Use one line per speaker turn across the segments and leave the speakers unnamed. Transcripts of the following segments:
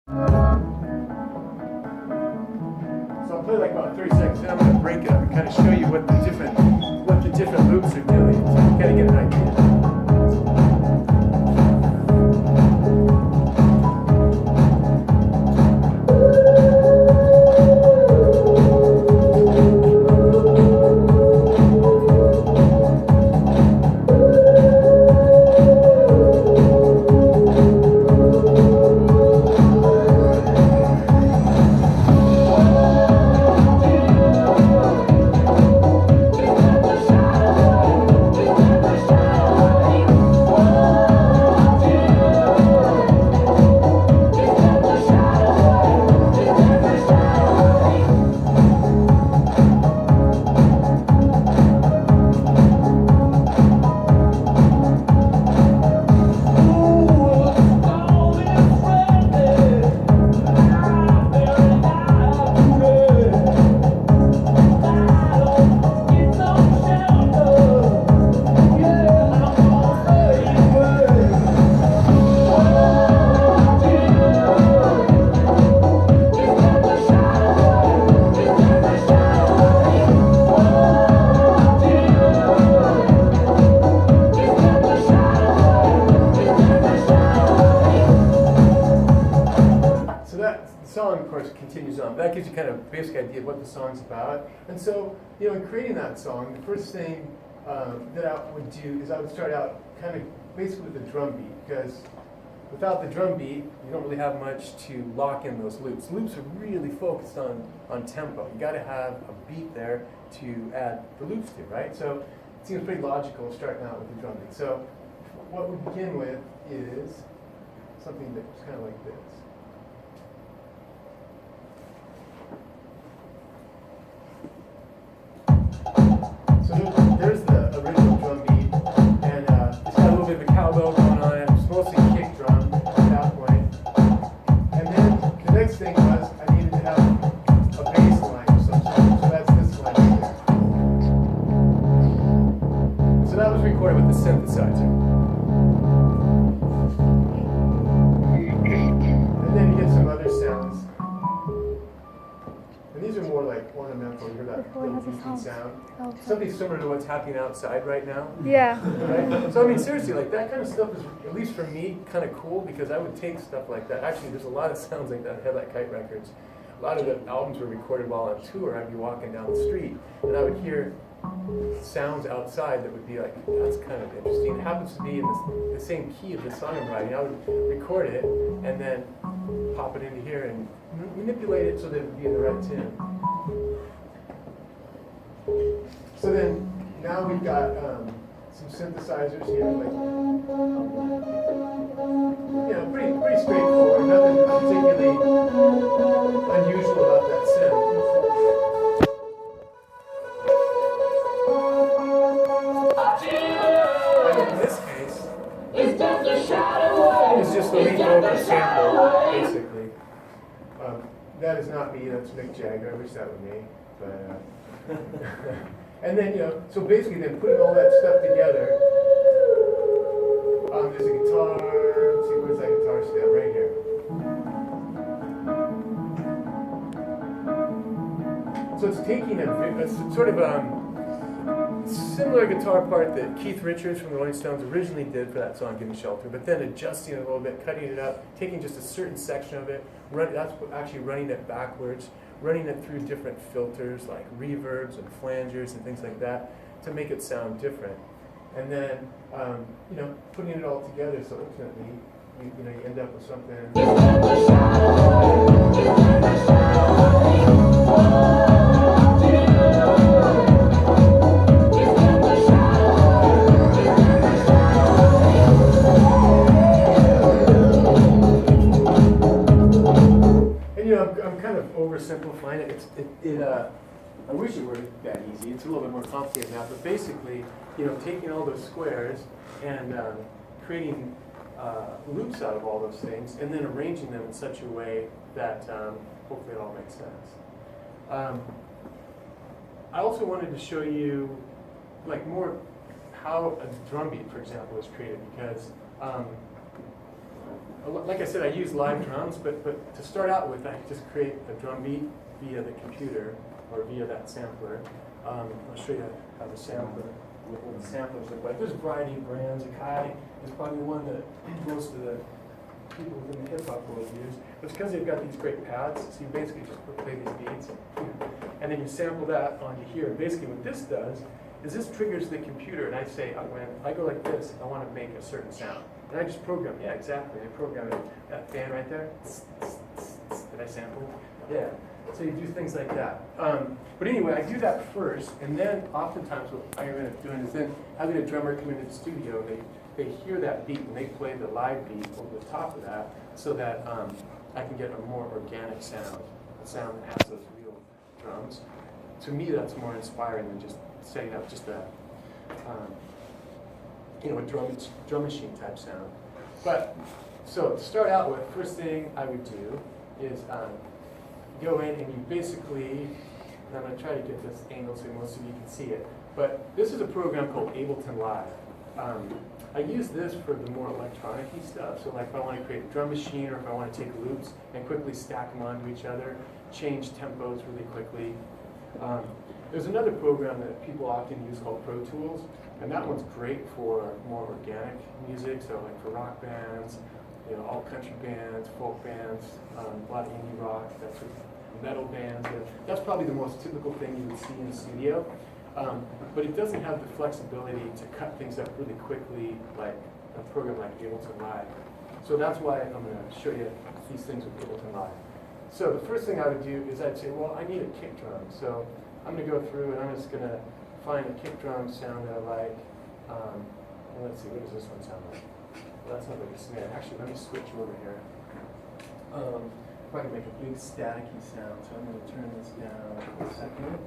So I'll play like about 30 seconds, then I'm going to break it up and kind of show you what the different loops are doing, so you kind of get an idea. Song, of course, continues on. That gives you kind of a basic idea of what the song's about. And so, in creating that song, the first thing that I would do is I would start out kind of basically with the drum beat, because without the drum beat, you don't really have much to lock in those loops. Loops are really focused on tempo. You got to have a beat there to add the loops to, right? So it seems pretty logical starting out with the drum beat. So what we begin with is something that's kind of like this. So there's the original drum beat, and it's got a little bit of a cowbell going on it. It's mostly kick drum at that point. And then the next thing was I needed to have a bass line of some sort. So that's this line right here. So that was recorded with the synthesizer. And then you get some other sounds. And these are more like ornamental. You hear that little beeping sound. Something similar to what's happening outside right now.
Yeah.
Right? So I mean, seriously, like that kind of stuff is, at least for me, kind of cool, because I would take stuff like that. Actually, there's a lot of sounds like that at Headlight Kite Records. A lot of the albums were recorded while on tour. I'd be walking down the street, and I would hear sounds outside that would be like, that's kind of interesting. It happens to be in the same key of the song I'm writing. I would record it and then pop it into here and manipulate it so that it would be in the right tune. So then, now we've got some synthesizers here, like, pretty straightforward. Nothing particularly unusual about that synth. It's just the lead vocal sample, basically. That is not me, that's Mick Jagger. I wish that were me. But, and then, so basically then putting all that stuff together, there's a guitar. Let's see, where's that guitar stand? Right here. So it's taking a sort of similar guitar part that Keith Richards from the Rolling Stones originally did for that song, Give Me Shelter, but then adjusting it a little bit, cutting it up, taking just a certain section of it, that's actually running it backwards, running it through different filters like reverbs and flangers and things like that to make it sound different. And then, putting it all together, so ultimately, you end up with something. I'm kind of oversimplifying it. I wish it were that easy. It's a little bit more complicated now. But basically, taking all those squares and creating loops out of all those things, and then arranging them in such a way that hopefully it all makes sense. I also wanted to show you, like, more how a drum beat, for example, is created, because like I said, I use live drums, but to start out with, I just create a drum beat via the computer or via that sampler. I'll show you how the sampler, what the samplers look like. There's a variety of brands. Akai is probably one that most of the people within the hip hop world use. It's because they've got these great pads, so you basically just play these beats, and then you sample that onto here. And basically what this does is this triggers the computer, and I say, when I go like this, I want to make a certain sound. And I just program, yeah, exactly. I program it, that fan right there. Did I sample? Yeah. So you do things like that. But anyway, I do that first, and then oftentimes what I end up doing is then having a drummer come into the studio, they hear that beat, and they play the live beat over the top of that, so that I can get a more organic sound, a sound that has those real drums. To me, that's more inspiring than just setting up just a drum machine type sound. But so to start out with, first thing I would do is go in and you basically, and I'm going to try to get this angle so most of you can see it, but this is a program called Ableton Live. I use this for the more electronic-y stuff, so like if I want to create a drum machine or if I want to take loops and quickly stack them onto each other, change tempos really quickly. There's another program that people often use called Pro Tools, and that one's great for more organic music, so like for rock bands, all country bands, folk bands, a lot of indie rock, that's what, metal bands. That's probably the most typical thing you would see in the studio. But it doesn't have the flexibility to cut things up really quickly like a program like Ableton Live. So that's why I'm going to show you these things with Ableton Live. So the first thing I would do is I'd say, well, I need a kick drum. So I'm going to go through and I'm just going to find a kick drum sound that I like. And let's see, what does this one sound like? Well, that's not like a snare. Actually, let me switch over here. If I can make a big staticky sound, so I'm going to turn this down for a second.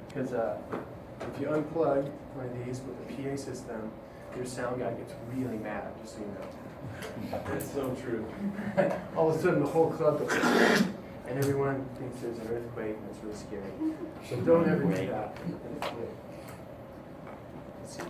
Because if you unplug one of these with a PA system, your sound guy gets really mad, just so you know.
That's so true.
All of a sudden, the whole club goes, and everyone thinks there's an earthquake, and it's really scary. So don't ever do that. Let's see.